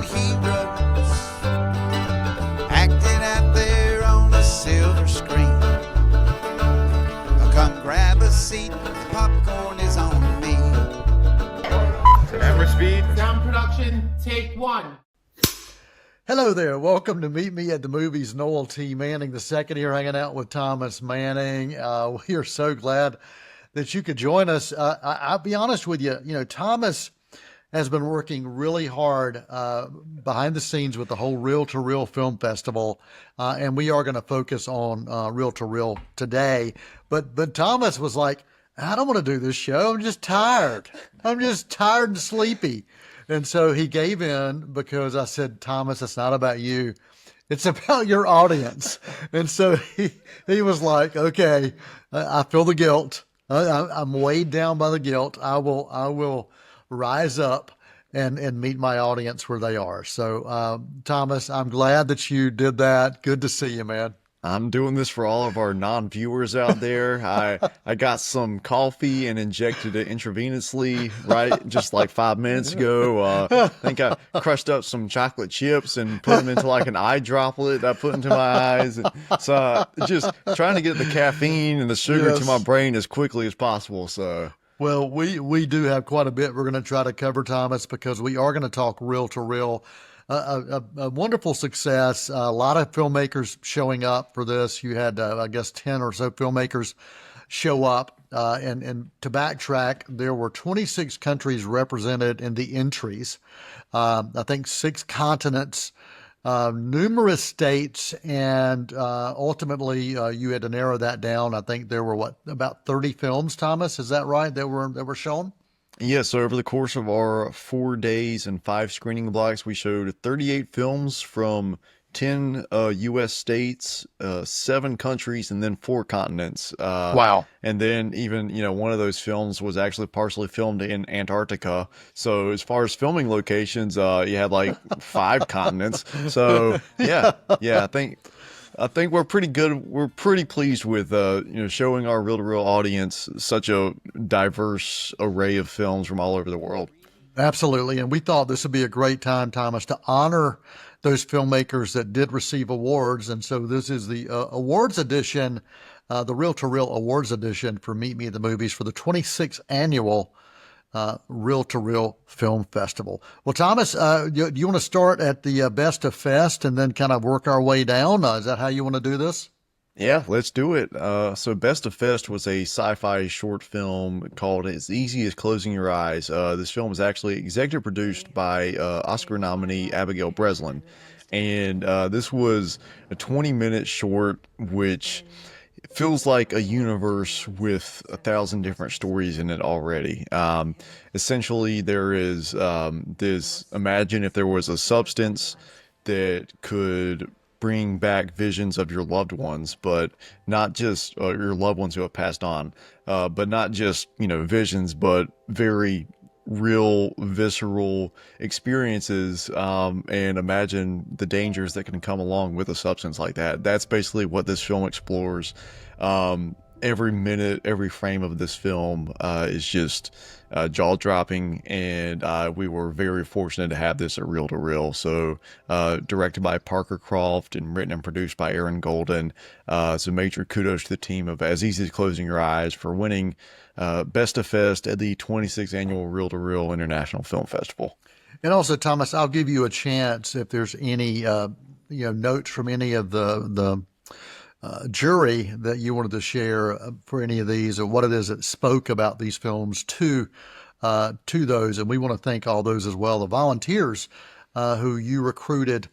heroes acting out there on a silver screen. Come grab a seat, popcorn is on me. Camera speed. Sound production, take one. Hello there. Welcome to Meet Me at the Movies. Noel T. Manning II here, hanging out with Thomas Manning. We are so glad that you could join us. I'll be honest with you. You know, Thomas has been working really hard behind the scenes with the whole Reel to Reel Film Festival, and we are going to focus on Reel to Reel today. But Thomas was like, I don't want to do this show. I'm just tired. I'm just tired and sleepy. And so he gave in because I said, Thomas, it's not about you. It's about your audience. And so he was like, okay, I feel the guilt. I'm weighed down by the guilt. I will rise up and meet my audience where they are. So, Thomas, I'm glad that you did that. Good to see you, man. I'm doing this for all of our non-viewers out there. I got some coffee and injected it intravenously, right, just like 5 minutes ago. I think I crushed up some chocolate chips and put them into like an eye droplet I put into my eyes. And so just trying to get the caffeine and the sugar to my brain as quickly as possible. So. Well, we do have quite a bit we're going to try to cover, Thomas, because we are going to talk Reel to Reel. A wonderful success. A lot of filmmakers showing up for this. You had, I guess, 10 or so filmmakers show up. And to backtrack, there were 26 countries represented in the entries. I think 6 continents, numerous states, and ultimately you had to narrow that down. I think there were about 30 films, Thomas, is that right, that were shown? Yeah, so over the course of our 4 days and 5 screening blocks, we showed 38 films from 10 U.S. states, 7 countries, and then 4 continents. Wow. And then even, one of those films was actually partially filmed in Antarctica. So as far as filming locations, you had like 5 continents. So yeah, I think we're pretty good. We're pretty pleased with, showing our reel-to-reel audience such a diverse array of films from all over the world. Absolutely. And we thought this would be a great time, Thomas, to honor those filmmakers that did receive awards. And so this is the awards edition, the Reel-to-Reel Awards edition for Meet Me at the Movies for the 26th annual Reel to Reel Film Festival. Well, Thomas, do you want to start at the Best of Fest and then kind of work our way down? Is that how you want to do this? Yeah, let's do it. So Best of Fest was a sci-fi short film called As Easy as Closing Your Eyes. This film was actually executive produced by Oscar nominee Abigail Breslin. And this was a 20-minute short, which feels like a universe with 1,000 different stories in it already. Essentially, there is this, imagine if there was a substance that could bring back visions of your loved ones, but not just your loved ones who have passed on, but not just, visions, but very real visceral experiences, and imagine the dangers that can come along with a substance like that. That's basically what this film explores. Every minute, every frame of this film is just jaw-dropping, and we were very fortunate to have this at Reel to Reel. So directed by Parker Croft and written and produced by Aaron Golden. So major kudos to the team of As Easy as Closing Your Eyes for winning Best of Fest at the 26th annual Reel to Reel International Film Festival. And also, Thomas, I'll give you a chance if there's any notes from any of the jury that you wanted to share for any of these, or what it is that spoke about these films to those. And we want to thank all those as well, the volunteers who you recruited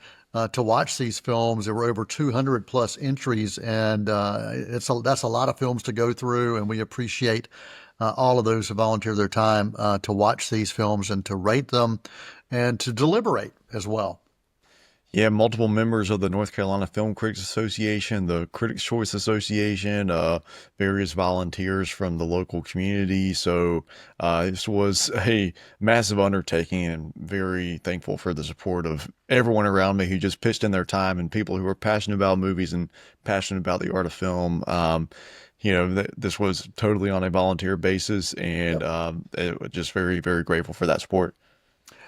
to watch these films. There were over 200 plus entries, and that's a lot of films to go through, and we appreciate all of those who volunteer their time to watch these films and to rate them and to deliberate as well. Yeah, multiple members of the North Carolina Film Critics Association, the Critics' Choice Association, various volunteers from the local community. So this was a massive undertaking, and very thankful for the support of everyone around me who just pitched in their time, and people who are passionate about movies and passionate about the art of film. This was totally on a volunteer basis, and just very, very grateful for that support.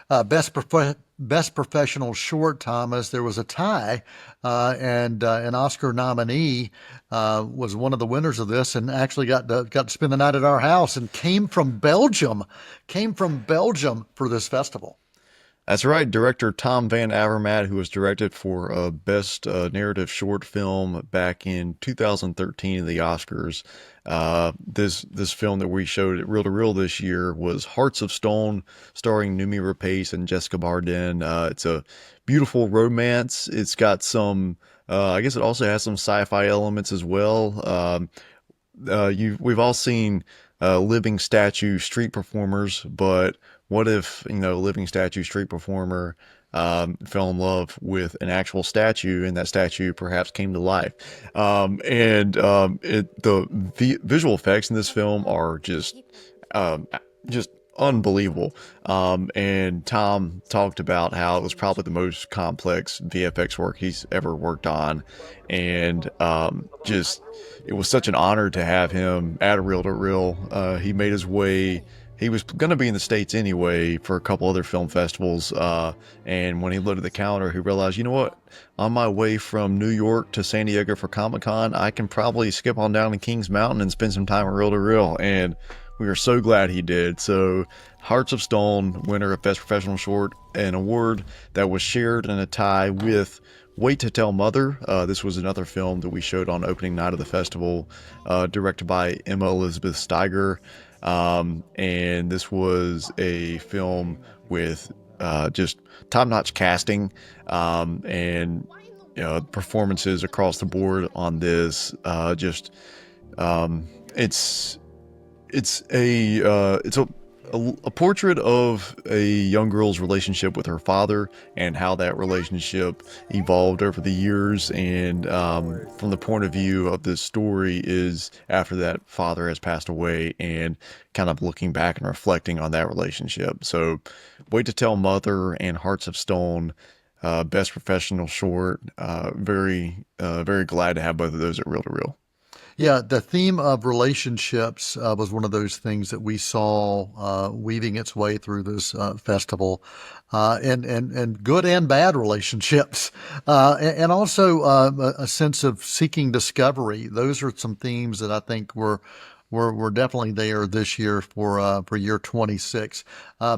Best professional short, Thomas. There was a tie, and an Oscar nominee was one of the winners of this, and actually got to spend the night at our house, and came from Belgium, for this festival. That's right. Director Tom Van Avermaet, who was directed for Best Narrative Short Film back in 2013 at the Oscars. This film that we showed at Reel to Reel this year was Hearts of Stone, starring Noomi Rapace and Jessica Bardem. It's a beautiful romance. It's got some, I guess it also has some sci-fi elements as well. We've all seen living statue street performers, but what if, living statue street performer fell in love with an actual statue, and that statue perhaps came to life? The visual effects in this film are just unbelievable. And Tom talked about how it was probably the most complex VFX work he's ever worked on, and it was such an honor to have him at a Reel to Reel. He made his way. He was going to be in the States anyway for a couple other film festivals. And when he looked at the calendar, he realized, you know what? On my way from New York to San Diego for Comic-Con, I can probably skip on down to Kings Mountain and spend some time at Reel to Reel. And we are so glad he did. So Hearts of Stone, winner of Best Professional Short, an award that was shared in a tie with Wait to Tell Mother. This was another film that we showed on opening night of the festival, directed by Emma Elizabeth Steiger. And this was a film with just top-notch casting, and performances across the board on this. It's a portrait of a young girl's relationship with her father and how that relationship evolved over the years. And from the point of view of this story is after that father has passed away, and kind of looking back and reflecting on that relationship. So Wait to Tell Mother and Hearts of Stone, Best Professional Short. Very glad to have both of those at Reel to Reel. Yeah, the theme of relationships was one of those things that we saw weaving its way through this festival, and good and bad relationships, and also a sense of seeking discovery. Those are some themes that I think were definitely there this year for year 26.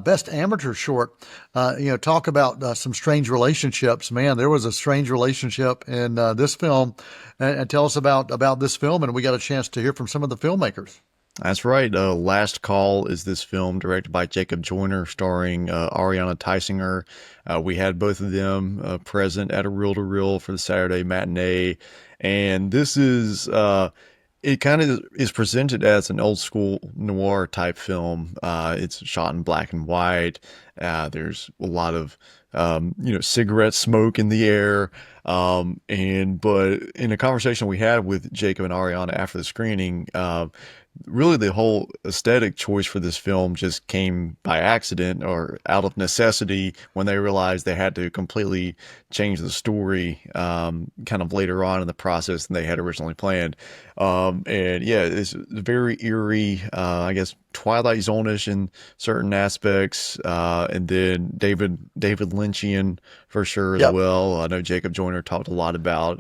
Best amateur short. Talk about some strange relationships. Man, there was a strange relationship in this film, and tell us about this film. And we got a chance to hear from some of the filmmakers. That's right. Last Call is this film directed by Jacob Joyner, starring Ariana Teisinger. We had both of them present at a Reel to Reel for the Saturday matinee, and this is. It kind of is presented as an old school noir type film. It's shot in black and white. There's a lot of, cigarette smoke in the air. But in a conversation we had with Jacob and Ariana after the screening, really the whole aesthetic choice for this film just came by accident or out of necessity when they realized they had to completely change the story kind of later on in the process than they had originally planned. It's very eerie, I guess Twilight Zone-ish in certain aspects, and then David Lynchian for sure as well. I know Jacob Joyner talked a lot about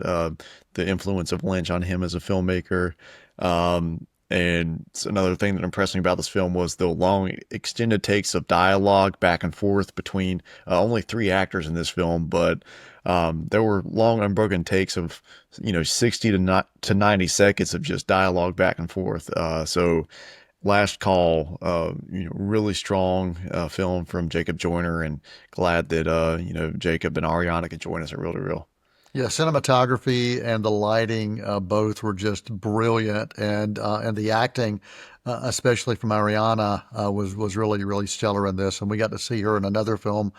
the influence of Lynch on him as a filmmaker. And another thing that impressed me about this film was the long extended takes of dialogue back and forth between only 3 actors in this film, but there were long unbroken takes of 60 to 90 seconds of just dialogue back and forth. So Last Call, really strong film from Jacob Joyner, and glad that Jacob and Ariana could join us at Reel to Reel. Yeah, cinematography and the lighting both were just brilliant, and the acting, especially from Ariana, was really, really stellar in this. And we got to see her in another film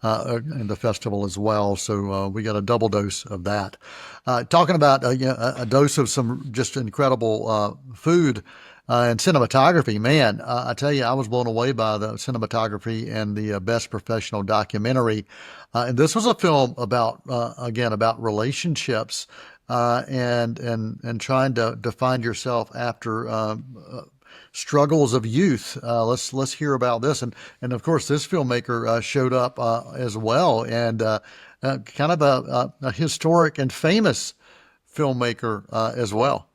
in the festival as well, so we got a double dose of that. Talking about a dose of some just incredible food. And cinematography, man, I tell you, I was blown away by the cinematography and the Best Professional Documentary. And this was a film about relationships, and trying to find yourself after struggles of youth. Let's hear about this, and of course, this filmmaker showed up as well, and kind of a historic and famous filmmaker as well.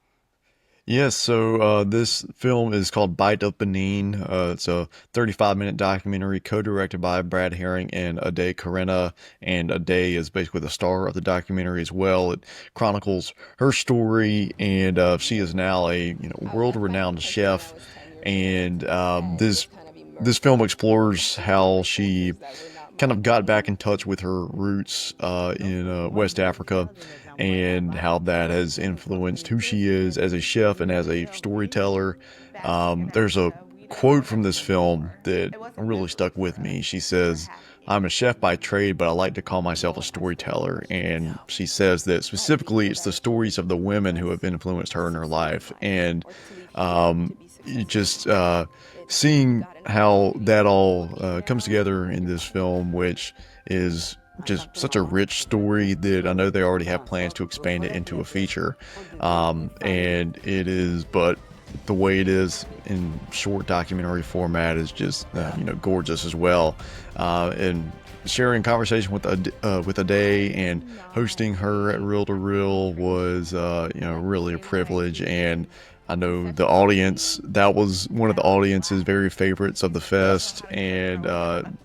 Yes, so this film is called Bite of Benin. It's a 35-minute documentary co-directed by Brad Herring and Ade Karena, and Ade is basically the star of the documentary as well. It chronicles her story, and she is now a world-renowned chef, and this film explores how she kind of got back in touch with her roots in West Africa, and how that has influenced who she is as a chef and as a storyteller. There's a quote from this film that really stuck with me. She says, "I'm a chef by trade, but I like to call myself a storyteller." And she says that specifically it's the stories of the women who have influenced her in her life. And just seeing how that all comes together in this film, which is just such a rich story that I know they already have plans to expand it into a feature. And it is, but the way it is in short documentary format is just, gorgeous as well. And sharing conversation with Ade and hosting her at Reel to Reel was, really a privilege. And I know the audience, that was one of the audience's very favorites of the fest. And,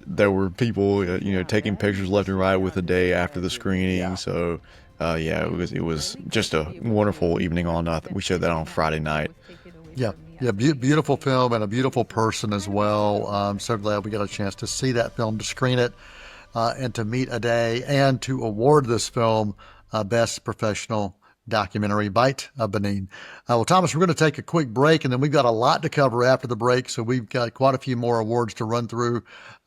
there were people, taking pictures left and right with Ade after the screening. Yeah. So, it was just a wonderful evening on. We showed that on Friday night. Yeah, beautiful film and a beautiful person as well. I'm so glad we got a chance to see that film, to screen it, and to meet Ade, and to award this film Best Professional Documentary, Bite of Benin. Well, Thomas, we're going to take a quick break, and then we've got a lot to cover after the break. So we've got quite a few more awards to run through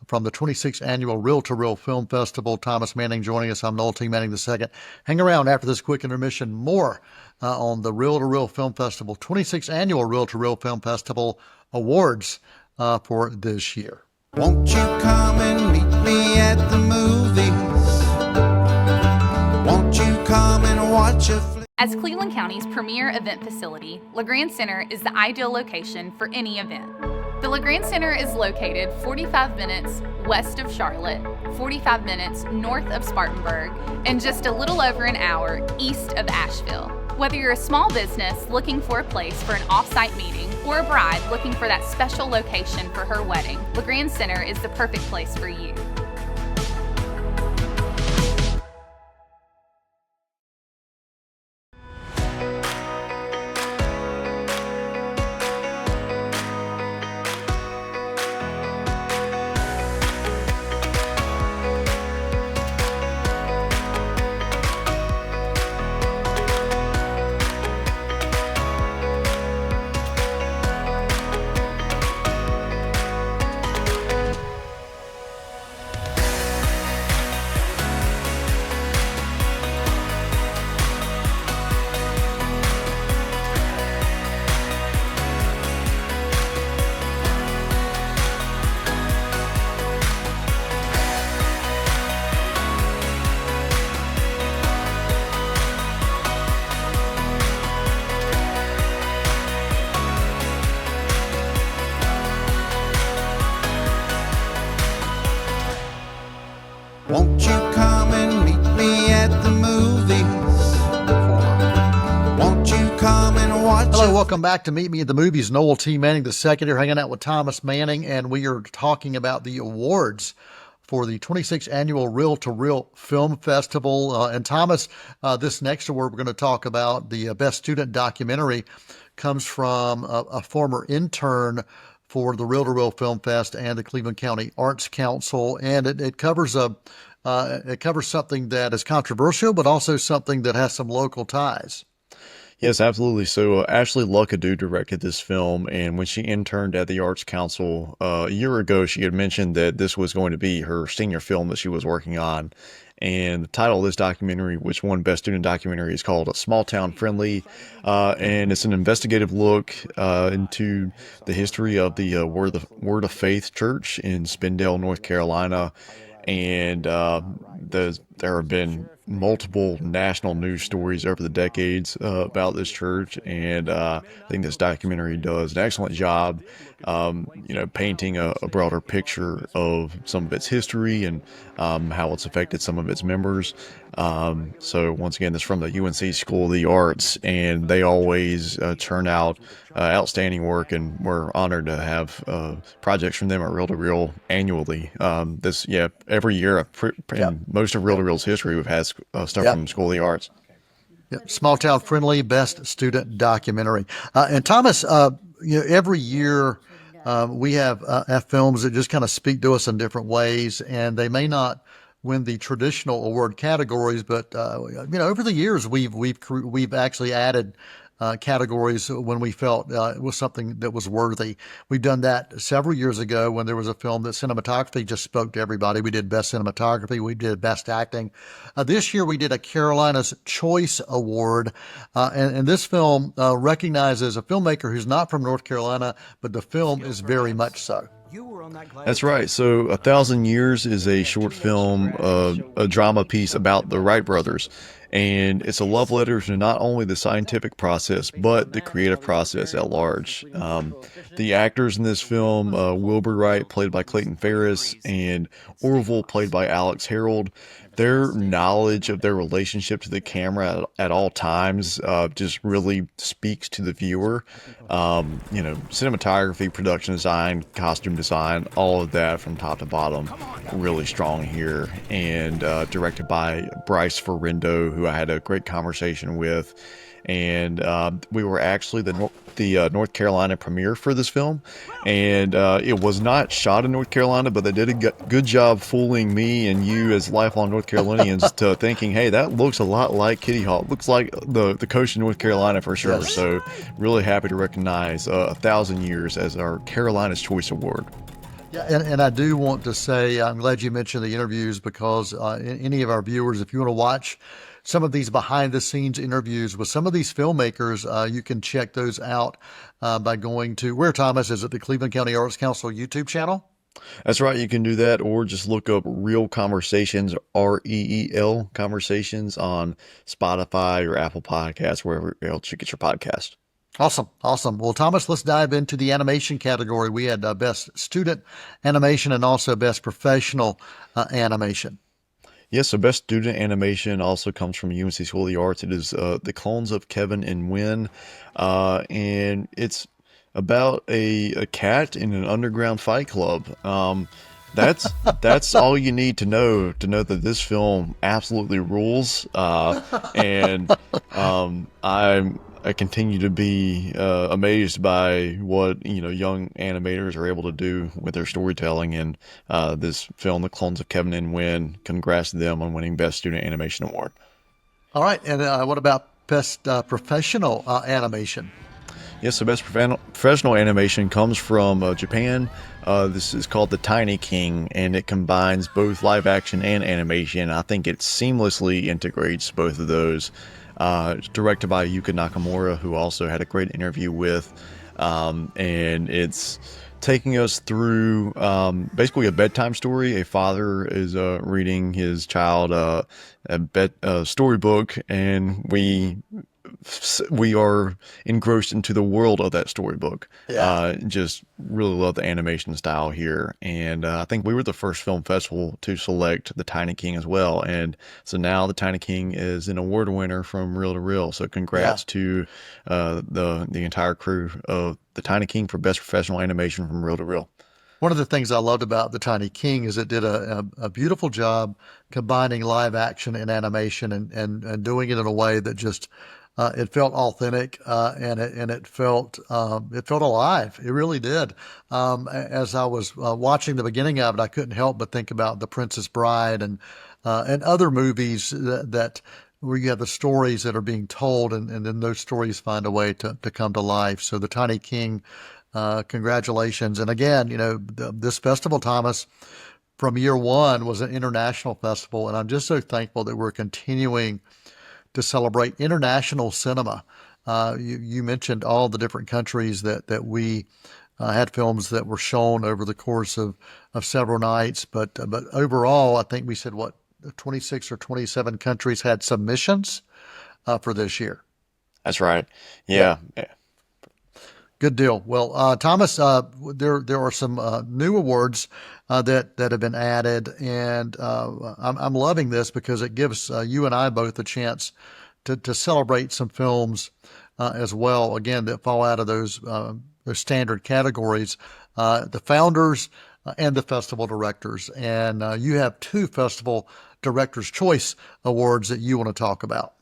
from the 26th Annual Reel to Reel Film Festival. Thomas Manning joining us. I'm Noel T. Manning II. Hang around after this quick intermission. More on the Reel to Reel Film Festival, 26th Annual Reel to Reel Film Festival awards for this year. Won't you come and meet me at the movies? Won't you come and watch a flick? As Cleveland County's premier event facility, LeGrand Center is the ideal location for any event. The LeGrand Center is located 45 minutes west of Charlotte, 45 minutes north of Spartanburg, and just a little over an hour east of Asheville. Whether you're a small business looking for a place for an off-site meeting or a bride looking for that special location for her wedding, LeGrand Center is the perfect place for you. Won't you come and meet me at the movies? Won't you come and watch? Hello, welcome back to Meet Me at the Movies. Noel T. Manning II here, hanging out with Thomas Manning, and we are talking about the awards for the 26th Annual Reel to Reel Film Festival. And Thomas, this next award we're going to talk about, the Best Student Documentary, comes from a former intern for the Reel to Reel Film Fest and the Cleveland County Arts Council, and it covers something that is controversial, but also something that has some local ties. Yes, absolutely. So Ashley Luckadoo directed this film, and when she interned at the Arts Council a year ago, she had mentioned that this was going to be her senior film that she was working on. And the title of this documentary, which won Best Student Documentary, is called A Small Town Friendly. And it's an investigative look into the history of the Word of Faith Church in Spindale, North Carolina. And the there have been multiple national news stories over the decades about this church, and I think this documentary does an excellent job, painting a broader picture of some of its history and how it's affected some of its members. So once again, this is from the UNC School of the Arts, and they always turn out outstanding work, and we're honored to have projects from them at Reel to Reel annually. Every year in most of Reel to Reel's history, we've had stuff from School of the Arts. Yep. Small Town Friendly Best Student Documentary. And Thomas, every year we have films that just kind of speak to us in different ways, and they may not win the traditional award categories, but over the years we've actually added categories when we felt it was something that was worthy. We've done that several years ago when there was a film that cinematography just spoke to everybody. We did Best Cinematography. We did Best Acting. This year we did a Carolina's Choice Award. And this film recognizes a filmmaker who's not from North Carolina, but the film is very much so. That's right. So 1,000 Years is a short film, a drama piece about the Wright brothers. And it's a love letter to not only the scientific process, but the creative process at large. The actors in this film, Wilbur Wright, played by Clayton Ferris, and Orville, played by Alex Harold, their knowledge of their relationship to the camera at all times just really speaks to the viewer. Cinematography, production design, costume design, all of that from top to bottom, really strong here. And directed by Bryce Ferrendo, who I had a great conversation with. And we were actually the North Carolina premiere for this film, and it was not shot in North Carolina, but they did a good job fooling me and you as lifelong North Carolinians to thinking, hey, that looks a lot like Kitty Hawk, looks like the coast of North Carolina for sure. Yes. So really happy to recognize 1,000 Years as our Carolina's Choice Award. Yeah, and I do want to say, I'm glad you mentioned the interviews, because any of our viewers, if you want to watch some of these behind-the-scenes interviews with some of these filmmakers, you can check those out by going to, where, Thomas? Is it the Cleveland County Arts Council YouTube channel? That's right. You can do that, or just look up Reel Conversations, REEL Conversations, on Spotify or Apple Podcasts, wherever else you get your podcast. Awesome. Well, Thomas, let's dive into the animation category. We had Best Student Animation and also Best Professional Animation. Yes, so Best Student Animation also comes from UNC School of the Arts. It is The Clones of Kevin and Win, and it's about a cat in an underground fight club. That's all you need to know that this film absolutely rules. And I continue to be amazed by what young animators are able to do with their storytelling in this film, The Clones of Kevin and Win. Congrats to them on winning Best Student Animation Award. All right, and what about Best Professional Animation? Yes, so Best Professional Animation comes from Japan. This is called The Tiny King, and it combines both live action and animation. I think it seamlessly integrates both of those. It's directed by Yuka Nakamura, who also had a great interview with, and it's taking us through basically a bedtime story. A father is reading his child a storybook, and we are engrossed into the world of that storybook. Yeah. Just really love the animation style here. And I think we were the first film festival to select The Tiny King as well. And so now The Tiny King is an award winner from Reel to Reel. So congrats to the entire crew of The Tiny King for Best Professional Animation from Reel to Reel. One of the things I loved about The Tiny King is it did a beautiful job combining live action and animation and doing it in a way that just it felt authentic, and it felt alive. It really did. As I was watching the beginning of it, I couldn't help but think about The Princess Bride and other movies that where you have the stories that are being told, and then those stories find a way to come to life. So The Tiny King, congratulations. And again, this festival, Thomas, from year one was an international festival, and I'm just so thankful that we're continuing to celebrate international cinema. You mentioned all the different countries that we had films that were shown over the course of several nights, but overall, I think we said 26 or 27 countries had submissions for this year. That's right. Yeah. Good deal. Well, Thomas, there are some new awards that have been added, and I'm loving this because it gives you and I both a chance to celebrate some films as well. Again, that fall out of those standard categories, the founders and the festival directors. And you have 2 festival directors' choice awards that you want to talk about.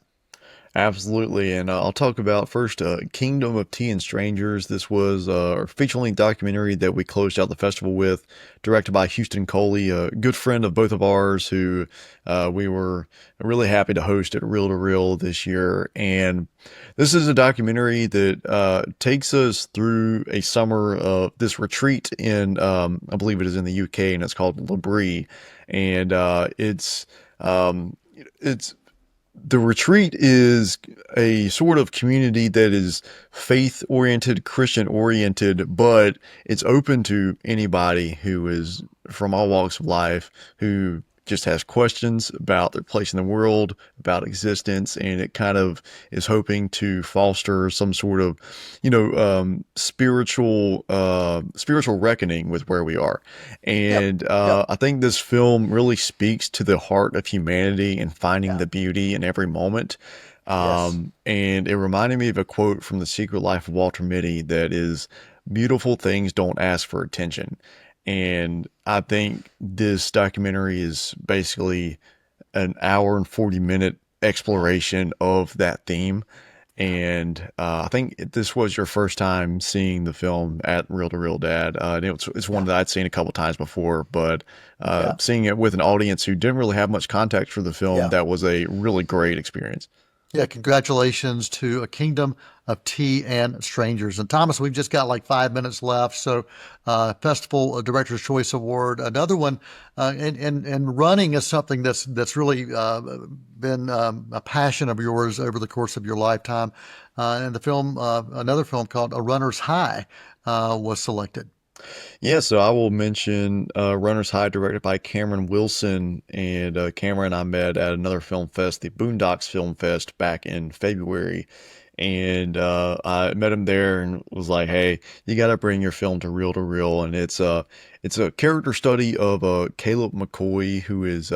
Absolutely, and I'll talk about first Kingdom of Tea and Strangers. This was our feature-length documentary that we closed out the festival with, directed by Houston Coley, a good friend of both of ours who we were really happy to host at Reel to Reel this year. And this is a documentary that takes us through a summer of this retreat in, I believe it is in the UK, and it's called L'Abri. And it's the retreat is a sort of community that is faith-oriented, Christian-oriented, but it's open to anybody who is from all walks of life, who just has questions about their place in the world, about existence, and it kind of is hoping to foster some sort of, spiritual reckoning with where we are. And I think this film really speaks to the heart of humanity and finding the beauty in every moment. And it reminded me of a quote from The Secret Life of Walter Mitty that is, "Beautiful things don't ask for attention." And I think this documentary is basically an hour and 40-minute exploration of that theme. And I think this was your first time seeing the film at Reel to Reel, Dad. And it's one that I'd seen a couple times before, but seeing it with an audience who didn't really have much context for the film, that was a really great experience. Yeah, congratulations to A Kingdom of Tea and Strangers. And Thomas, we've just got like 5 minutes left. So Festival Director's Choice Award, another one, and running is something that's really been a passion of yours over the course of your lifetime. And the film, another film called A Runner's High was selected. Yeah, so I will mention Runner's High, directed by Cameron Wilson. And Cameron and I met at another film fest, the Boondocks Film Fest, back in February. And I met him there and was like, "Hey, you got to bring your film to Reel." And it's a character study of Caleb McCoy, who is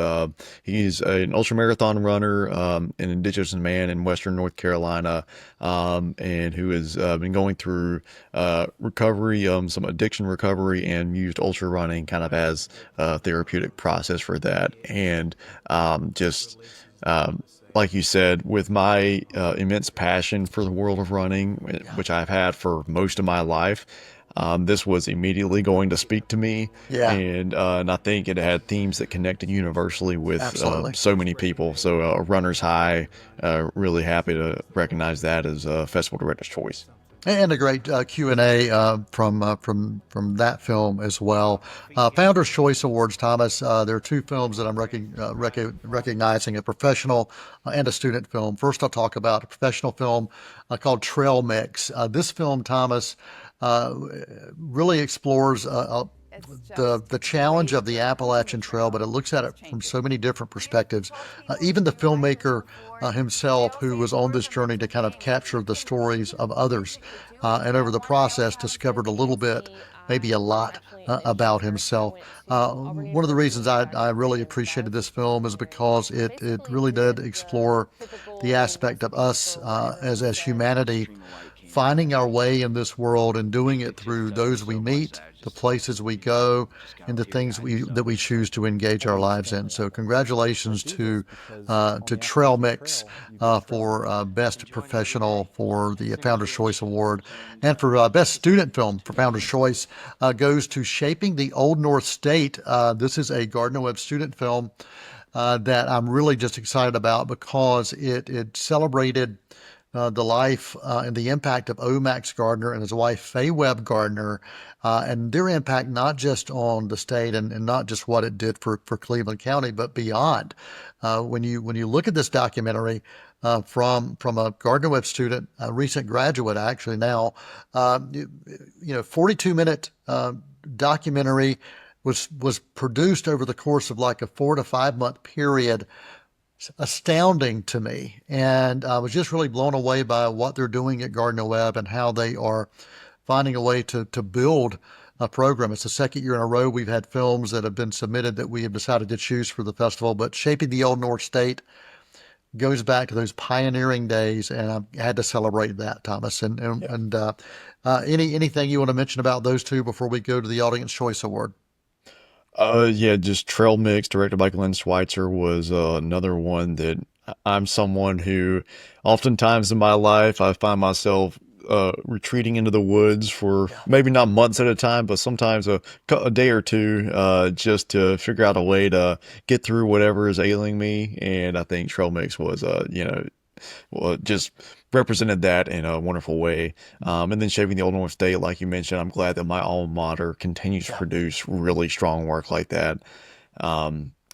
he's an ultramarathon runner, an Indigenous man in Western North Carolina, and who has been going through recovery, some addiction recovery, and used ultra running kind of as a therapeutic process for that. And like you said, with my immense passion for the world of running, which I've had for most of my life, this was immediately going to speak to me. And I think it had themes that connected universally with so many people. So Runner's High, really happy to recognize that as a Festival Director's Choice. And a great Q&A from that film as well. Founders' Choice Awards, Thomas. There are 2 films that I'm recognizing, a professional and a student film. First, I'll talk about a professional film called Trail Mix. This film, Thomas, really explores the challenge of the Appalachian Trail, but it looks at it from so many different perspectives. Even the filmmaker himself, who was on this journey to kind of capture the stories of others, and over the process discovered a little bit, maybe a lot, about himself. One of the reasons I really appreciated this film is because it really did explore the aspect of us as humanity, finding our way in this world and doing it through those we meet, the places we go, and the things that we choose to engage our lives in. So congratulations to Trail Mix for Best Professional for the Founders' Choice Award. And for Best Student Film for Founders' Choice goes to Shaping the Old North State. This is a Gardner-Webb student film that I'm really just excited about because it celebrated the life and the impact of O. Max Gardner and his wife Faye Webb Gardner, and their impact not just on the state and not just what it did for Cleveland County, but beyond. When you look at this documentary from a Gardner-Webb student, a recent graduate actually now, 42-minute documentary was produced over the course of like a 4 to 5 month period, astounding to me. And I was just really blown away by what they're doing at Gardner Webb and how they are finding a way to build a program. It's the second year in a row we've had films that have been submitted that we have decided to choose for the festival. But Shaping the Old North State goes back to those pioneering days, and I had to celebrate that, Thomas. And anything you want to mention about those two before we go to the Audience Choice Award? Yeah, just Trail Mix, directed by Glenn Schweitzer, was another one that I'm someone who oftentimes in my life I find myself retreating into the woods for maybe not months at a time, but sometimes a day or two, just to figure out a way to get through whatever is ailing me. And I think Trail Mix was, just represented that in a wonderful way. And then Shaping the Old North State, like you mentioned, I'm glad that my alma mater continues to produce really strong work like that.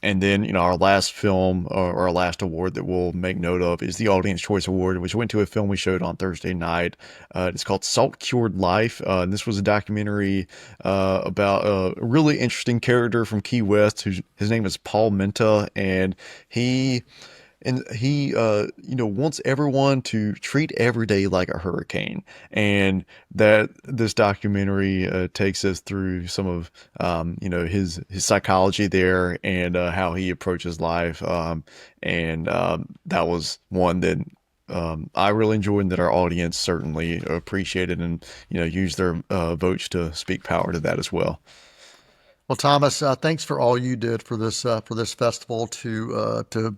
And then, our last film or our last award that we'll make note of is the Audience Choice Award, which went to a film we showed on Thursday night. It's called Salt Cured Life. And this was a documentary about a really interesting character from Key West. His name is Paul Menta, and he wants everyone to treat every day like a hurricane. And that this documentary takes us through some of, his psychology there and how he approaches life. And that was one that I really enjoyed, and that our audience certainly appreciated and, used their votes to speak power to that as well. Well, Thomas, thanks for all you did for this festival to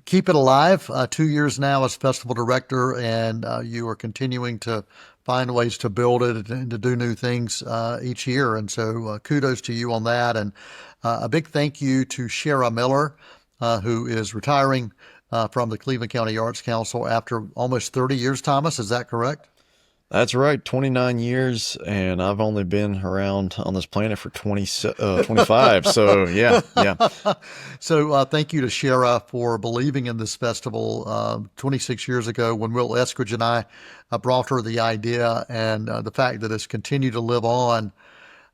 keep it alive. 2 years now as festival director, and you are continuing to find ways to build it and to do new things each year. And so kudos to you on that. And a big thank you to Shara Miller, who is retiring from the Cleveland County Arts Council after almost 30 years, Thomas. Is that correct? That's right, 29 years, and I've only been around on this planet for 25. So yeah. So thank you to Shara for believing in this festival 26 years ago when Will Eskridge and I brought her the idea, and the fact that it's continued to live on.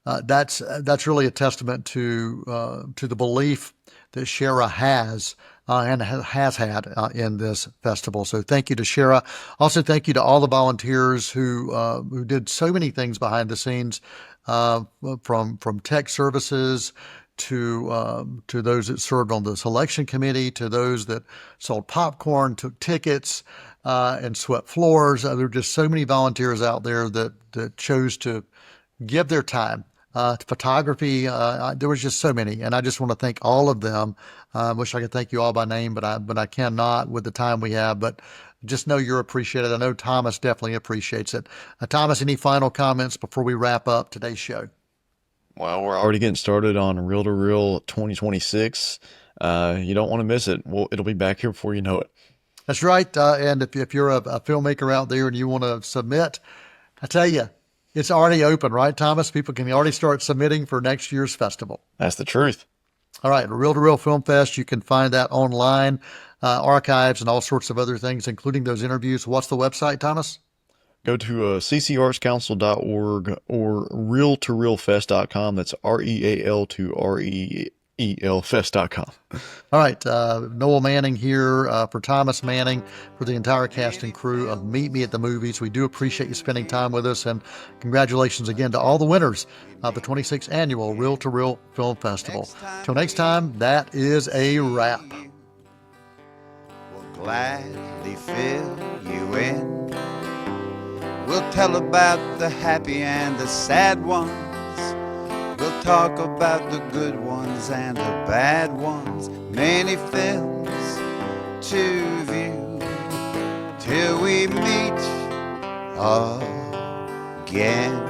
That's really a testament to the belief that Shara has and has had in this festival. So thank you to Shara. Also, thank you to all the volunteers who did so many things behind the scenes, from tech services to those that served on the selection committee, to those that sold popcorn, took tickets, and swept floors. There are just so many volunteers out there that chose to give their time. Photography, there was just so many, and I just want to thank all of them. I wish I could thank you all by name, but I cannot with the time we have. But just know you're appreciated. I know Thomas definitely appreciates it. Thomas, any final comments before we wrap up today's show? Well, we're already getting started on Reel to Reel 2026. You don't want to miss it. Well, it'll be back here before you know it. That's right. And if you're a filmmaker out there and you want to submit, I tell you, it's already open, right, Thomas? People can already start submitting for next year's festival. That's the truth. All right, Reel to Reel Film Fest. You can find that online, archives and all sorts of other things, including those interviews. What's the website, Thomas? Go to ccartscouncil.org or reeltoreelfest.com. That's REAL2REELfest.com. All right, Noel Manning here for Thomas Manning, for the entire cast and crew of Meet Me at the Movies. We do appreciate you spending time with us, and congratulations again to all the winners of the 26th Annual Reel to Reel Film Festival. Till next time, that is a wrap. We'll gladly fill you in. We'll tell about the happy and the sad ones. We'll talk about the good ones and the bad ones. Many films to view till we meet again.